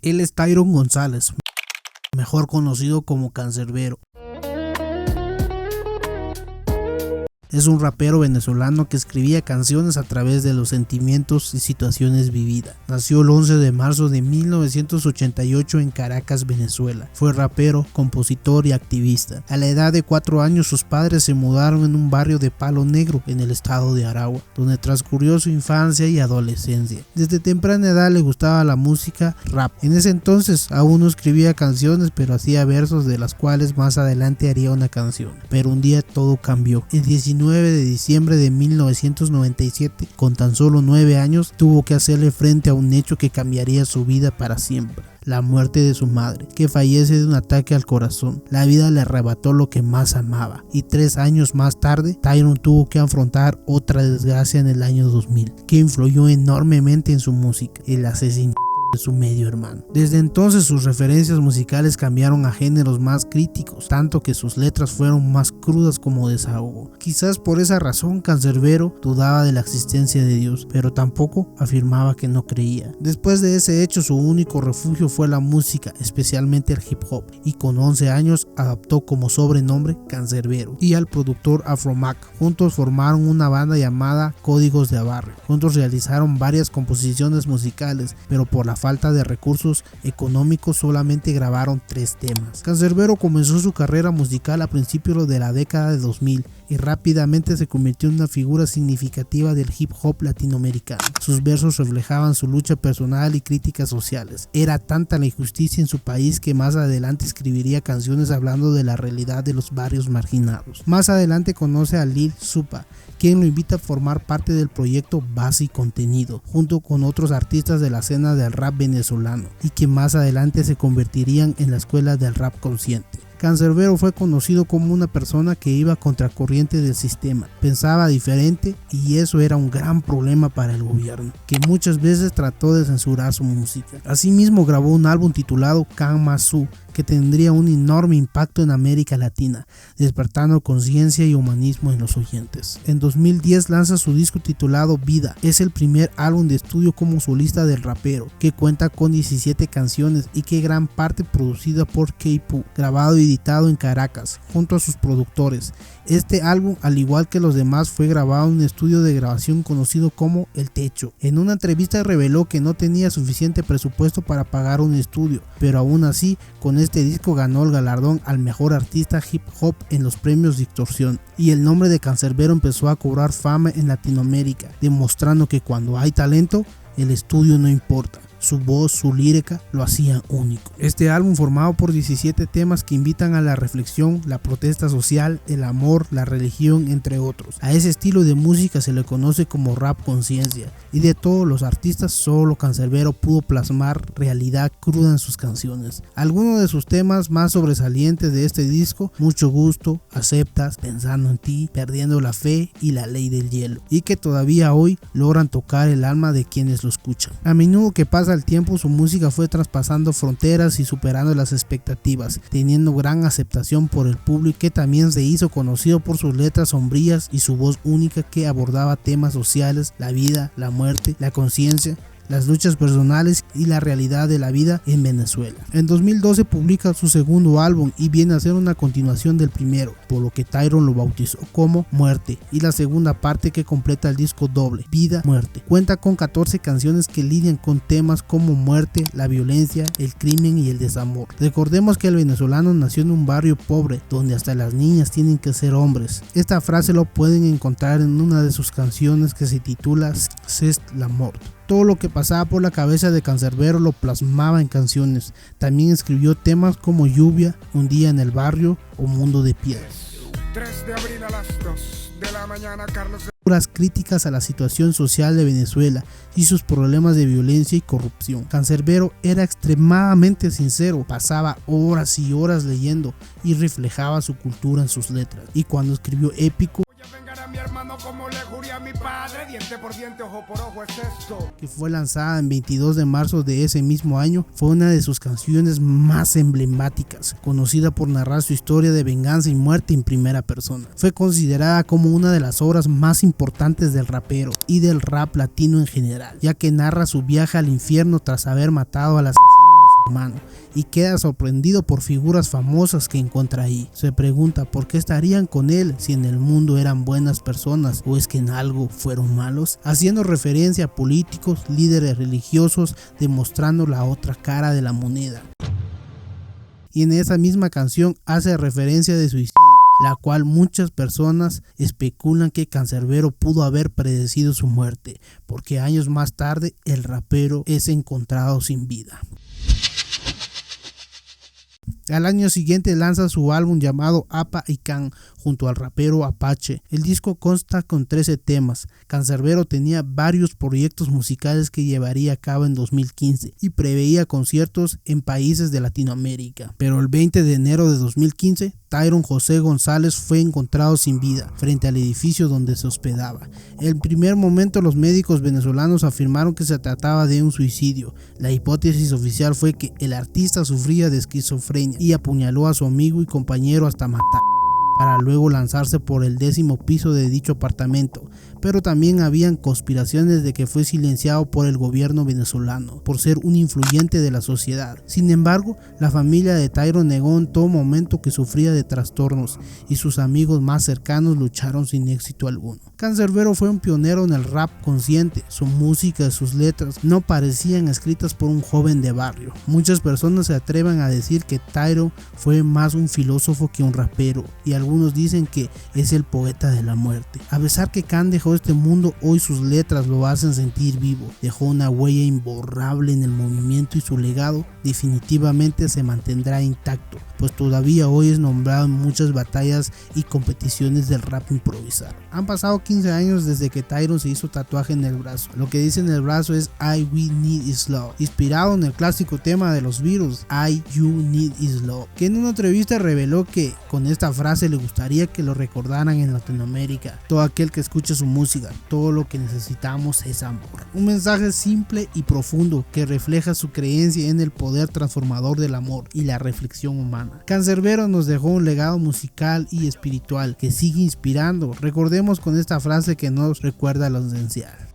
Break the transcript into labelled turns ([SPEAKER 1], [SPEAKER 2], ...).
[SPEAKER 1] Él es Tyron González, mejor conocido como Cancerbero. Es un rapero venezolano que escribía canciones a través de los sentimientos y situaciones vividas. Nació el 11 de marzo de 1988 en Caracas, Venezuela. Fue rapero, compositor y activista. A la edad de 4 años sus padres se mudaron en un barrio de Palo Negro en el estado de Aragua, donde transcurrió su infancia y adolescencia. Desde temprana edad le gustaba la música rap. En ese entonces aún no escribía canciones, pero hacía versos de las cuales más adelante haría una canción. Pero un día todo cambió. El 19 de diciembre de 1997, con tan solo 9 años, tuvo que hacerle frente a un hecho que cambiaría su vida para siempre: la muerte de su madre, que fallece de un ataque al corazón. La vida le arrebató lo que más amaba, y 3 años más tarde, Tyron tuvo que afrontar otra desgracia en el año 2000, que influyó enormemente en su música: el asesinato de su medio hermano. Desde entonces sus referencias musicales cambiaron a géneros más críticos, tanto que sus letras fueron más crudas como desahogo. Quizás por esa razón Cancerbero dudaba de la existencia de Dios, pero tampoco afirmaba que no creía. Después de ese hecho, su único refugio fue la música, especialmente el hip hop, y con 11 años adoptó como sobrenombre Cancerbero y al productor Afromac. Juntos formaron una banda llamada Códigos de Barrio. Juntos realizaron varias composiciones musicales, pero por la falta de recursos económicos solamente grabaron 3 temas. Cancerbero comenzó su carrera musical a principios de la década de 2000 y rápidamente se convirtió en una figura significativa del hip hop latinoamericano. Sus versos reflejaban su lucha personal y críticas sociales. Era tanta la injusticia en su país que más adelante escribiría canciones hablando de la realidad de los barrios marginados. Más adelante conoce a Lil Supa, quien lo invita a formar parte del proyecto Base y Contenido, junto con otros artistas de la escena del rap venezolano, y que más adelante se convertirían en la escuela del rap consciente. Cancerbero fue conocido como una persona que iba contracorriente del sistema, pensaba diferente, y eso era un gran problema para el gobierno, que muchas veces trató de censurar su música. Asimismo grabó un álbum titulado Can Masu, que tendría un enorme impacto en América Latina, despertando conciencia y humanismo en los oyentes. En 2010 lanza su disco titulado Vida. Es el primer álbum de estudio como solista del rapero, que cuenta con 17 canciones y que gran parte producida por K-Poo, grabado y editado en Caracas, junto a sus productores. Este álbum, al igual que los demás, fue grabado en un estudio de grabación conocido como El Techo. En una entrevista reveló que no tenía suficiente presupuesto para pagar un estudio, pero aún así, con este disco ganó el galardón al mejor artista hip hop en los premios Distorsión, y el nombre de Cancerbero empezó a cobrar fama en Latinoamérica, demostrando que cuando hay talento, el estudio no importa. Su voz, su lírica lo hacían único. Este álbum, formado por 17 temas que invitan a la reflexión, la protesta social, el amor, la religión, entre otros. A ese estilo de música se le conoce como rap conciencia, y de todos los artistas solo Cancerbero pudo plasmar realidad cruda en sus canciones. Algunos de sus temas más sobresalientes de este disco: Mucho Gusto, Aceptas, Pensando en Ti, Perdiendo la Fe y La Ley del Hielo, y que todavía hoy logran tocar el alma de quienes lo escuchan. A menudo que pasa el tiempo, su música fue traspasando fronteras y superando las expectativas, teniendo gran aceptación por el público, que también se hizo conocido por sus letras sombrías y su voz única que abordaba temas sociales, la vida, la muerte, la conciencia, las luchas personales y la realidad de la vida en Venezuela. En 2012 publica su segundo álbum y viene a ser una continuación del primero, por lo que Tyron lo bautizó como Muerte, y la segunda parte que completa el disco doble, Vida, Muerte. Cuenta con 14 canciones que lidian con temas como muerte, la violencia, el crimen y el desamor. Recordemos que el venezolano nació en un barrio pobre, donde hasta las niñas tienen que ser hombres. Esta frase lo pueden encontrar en una de sus canciones que se titula C'est la mort. Todo lo que pasaba por la cabeza de Cancerbero lo plasmaba en canciones. También escribió temas como Lluvia, Un día en el barrio o Mundo de Piedra.
[SPEAKER 2] 3 de abril a las 2 de la mañana, Carlos.
[SPEAKER 1] Puras críticas a la situación social de Venezuela y sus problemas de violencia y corrupción. Cancerbero era extremadamente sincero, pasaba horas y horas leyendo y reflejaba su cultura en sus letras. Y cuando escribió Épico,
[SPEAKER 2] A mi hermano como le juré a mi padre, diente por diente, ojo por ojo, es esto.
[SPEAKER 1] Que fue lanzada en 22 de marzo de ese mismo año, fue una de sus canciones más emblemáticas, conocida por narrar su historia de venganza y muerte en primera persona. Fue considerada como una de las obras más importantes del rapero y del rap latino en general, ya que narra su viaje al infierno tras haber matado al asesino de su hermano, y queda sorprendido por figuras famosas que encuentra ahí. Se pregunta por qué estarían con él si en el mundo eran buenas personas o es que en algo fueron malos, haciendo referencia a políticos, líderes religiosos, demostrando la otra cara de la moneda. Y en esa misma canción hace referencia de suicidio, la cual muchas personas especulan que Canserbero pudo haber predecido su muerte, porque años más tarde el rapero es encontrado sin vida. Al año siguiente lanza su álbum llamado Apa y Can junto al rapero Apache. El disco consta con 13 temas. Canserbero tenía varios proyectos musicales que llevaría a cabo en 2015 y preveía conciertos en países de Latinoamérica. Pero el 20 de enero de 2015, Tyron José González fue encontrado sin vida frente al edificio donde se hospedaba. En primer momento los médicos venezolanos afirmaron que se trataba de un suicidio. La hipótesis oficial fue que el artista sufría de esquizofrenia y apuñaló a su amigo y compañero hasta matar, para luego lanzarse por el 10º piso de dicho apartamento. Pero también habían conspiraciones de que fue silenciado por el gobierno venezolano por ser un influyente de la sociedad. Sin embargo, la familia de Tyron negó en todo momento que sufría de trastornos y sus amigos más cercanos lucharon sin éxito alguno. Canserbero fue un pionero en el rap consciente. Su música y sus letras no parecían escritas por un joven de barrio. Muchas personas se atreven a decir que Tyron fue más un filósofo que un rapero, y algunos dicen que es el poeta de la muerte. A pesar que Can dejó este mundo, hoy sus letras lo hacen sentir vivo. Dejó una huella imborrable en el movimiento y su legado definitivamente se mantendrá intacto, pues todavía hoy es nombrado en muchas batallas y competiciones del rap improvisado. Han pasado 15 años desde que Tyron se hizo tatuaje en el brazo. Lo que dice en el brazo es "I We Need Is Love", inspirado en el clásico tema de los Beatles, "I You Need Is Love", que en una entrevista reveló que con esta frase le gustaría que lo recordaran en Latinoamérica. Todo aquel que escuche su música, todo lo que necesitamos es amor. Un mensaje simple y profundo que refleja su creencia en el poder transformador del amor y la reflexión humana. Canserbero nos dejó un legado musical y espiritual que sigue inspirando. Recordemos con esta frase que nos recuerda lo esencial: